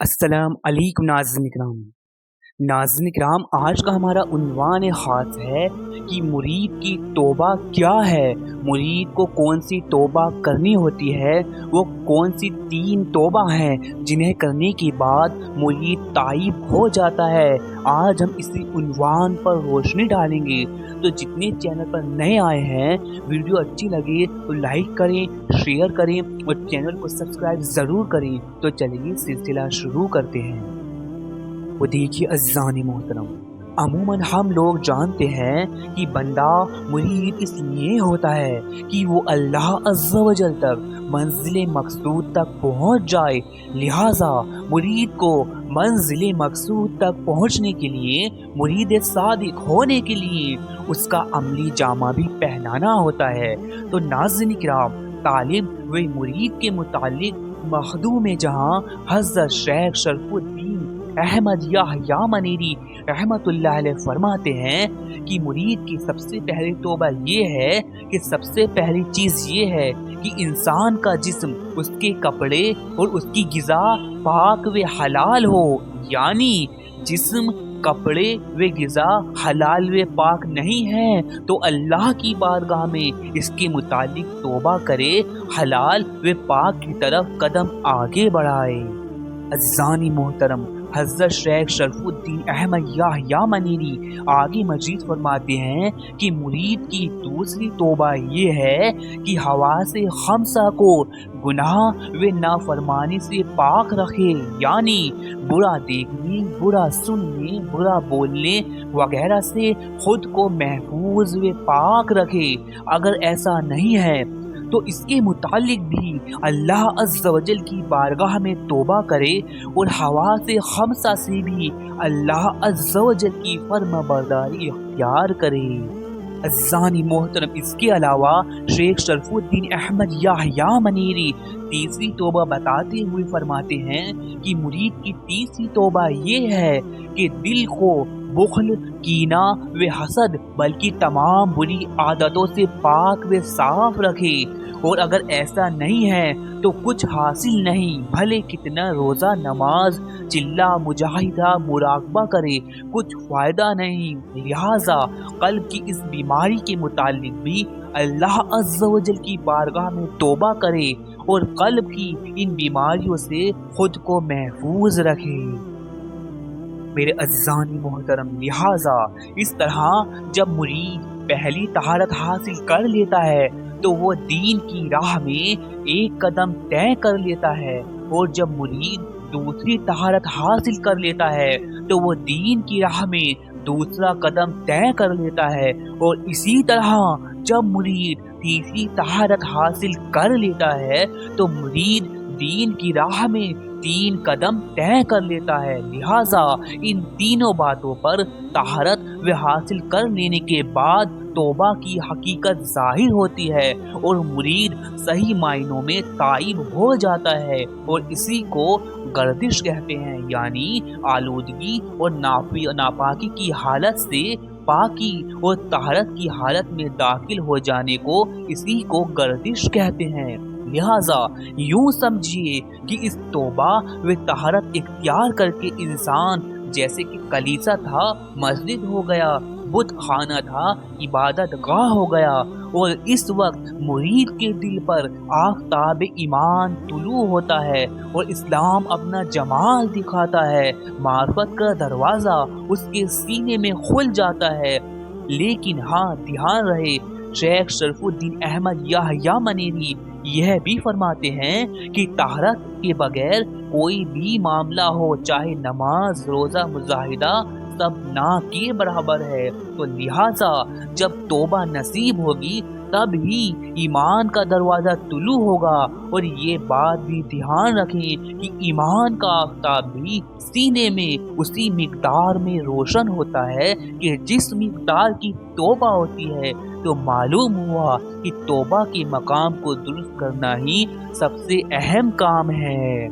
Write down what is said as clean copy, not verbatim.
अस्सलाम अलैकुम नाज़रीन इकराम। नाज़रीन इकराम, आज का हमारा उन्वान ख़ास है कि मुरीद की तौबा क्या है, मुरीद को कौन सी तौबा करनी होती है, वो कौन सी 3 तौबा हैं जिन्हें करने के बाद मुरीद ताइब हो जाता है। आज हम इसी उन्वान पर रोशनी डालेंगे। तो जितने चैनल पर नए आए हैं, वीडियो अच्छी लगे तो लाइक करें, शेयर करें और चैनल को सब्सक्राइब ज़रूर करें। तो चलिए सिलसिला शुरू करते हैं। वो देखिए अज़ीज़ान मोहतरम, अमूमन हम लोग जानते हैं कि बंदा मुरीद इसलिए होता है कि वो अल्लाह अज़्ज़ा व जल तक मंजिल मकसूद तक पहुंच जाए। लिहाजा मुरीद को मंजिल मकसूद तक पहुंचने के लिए, मुरीद सादिक होने के लिए उसका अमली जामा भी पहनाना होता है। तो नाज़रीन किराम, तालिब व मुरीद के मुतालिक मखदूम जहां हज़रत शेख शरफुद्दीन अहमद याहया मनेरी रहमतुल्लाह अलैह फरमाते हैं कि मुरीद की सबसे पहली तौबा ये है कि सबसे पहली चीज़ ये है कि इंसान का जिस्म, उसके कपड़े और उसकी ग़िज़ा पाक व हलाल हो। यानी जिस्म, कपड़े व ग़िज़ा हलाल व पाक नहीं है तो अल्लाह की बारगाह में इसके मुतालिक तौबा करे, हलाल व पाक की तरफ कदम आगे बढ़ाए। अज़ीज़ानी मोहतरम, हज़रत शेख शरफुद्दीन अहमद याहया मनेरी आगे मजीद फरमाते हैं कि मुरीद की दूसरी तौबा ये है कि हवासे खमसा को गुनाह व नाफरमानी से पाक रखे। यानी बुरा देखने, बुरा सुनने, बुरा बोलने वगैरह से खुद को महफूज व पाक रखे। अगर ऐसा नहीं है तो इसके मुतालिक भी अल्लाह अज़्ज़ा वजल की बारगाह में तौबा करे और हवा से खमसा से भी अल्लाह अज़्ज़ा वजल की फर्माबरदारी इख्तियार करे। अज़ीज़ानी मोहतरम, इसके अलावा शेख शरफुद्दीन अहमद याहया मनेरी तीसरी तौबा बताते हुए फरमाते हैं कि मुरीद की तीसरी तौबा ये है कि दिल को बुख्ल, कीना व हसद बल्कि तमाम बुरी आदतों से पाक व साफ रखे। और अगर ऐसा नहीं है तो कुछ हासिल नहीं, भले कितना रोज़ा नमाज चिल्ला मुजाहिदा मुराकबा करे, कुछ फ़ायदा नहीं। लिहाजा कल्ब की इस बीमारी के मुतालिक भी अल्लाह अज़्ज़ा व जल की बारगाह में तौबा करे और कल्ब की इन बीमारियों से खुद को महफूज रखे। मेरे अज़ीज़ानी मोहतरम, लिहाजा इस तरह जब मुरीद पहली तहारत हासिल कर लेता है तो वो दीन की राह में एक कदम तय कर लेता है, और जब मुरीद दूसरी तहारत हासिल कर लेता है तो वो दीन की राह में दूसरा कदम तय कर लेता है, और इसी तरह जब मुरीद तीसरी तहारत हासिल कर लेता है तो मुरीद दीन की राह में 3 कदम तय कर लेता है। लिहाजा इन तीनों बातों पर तहारत व हासिल कर लेने के बाद तौबा की हकीकत जाहिर होती है और मुरीद सही मायनों में ताइब हो जाता है, और इसी को गर्दिश कहते हैं। यानी आलूदगी और नापाकी की हालत से पाकी और तहारत की हालत में दाखिल हो जाने को इसी को गर्दिश कहते हैं। लिहाजा यूं समझिए कि इस तौबा व तहारत इख्तियार करके इंसान जैसे कि कलीसा था मस्जिद हो गया, बुत खाना था इबादत गाह हो गया, और इस वक्त मुरीद के दिल पर आफ़ताब ईमान तुलू होता है और इस्लाम अपना जमाल दिखाता है, मार्फत का दरवाज़ा उसके सीने में खुल जाता है। लेकिन हाँ, ध्यान रहे, शेख शरफुद्दीन अहमद याहया मनेरी यह भी फरमाते हैं कि तहरत के बगैर कोई भी मामला हो, चाहे नमाज, रोज़ा, मुजाहिदा, सब ना के बराबर है। तो लिहाजा जब तौबा नसीब होगी तब ही ईमान का दरवाज़ा तुलू होगा। और ये बात भी ध्यान रखें कि ईमान का आफ़ताब भी सीने में उसी मिक़दार में रोशन होता है कि जिस मिक़दार की तौबा होती है। तो मालूम हुआ कि तौबा के मकाम को दुरुस्त करना ही सबसे अहम काम है।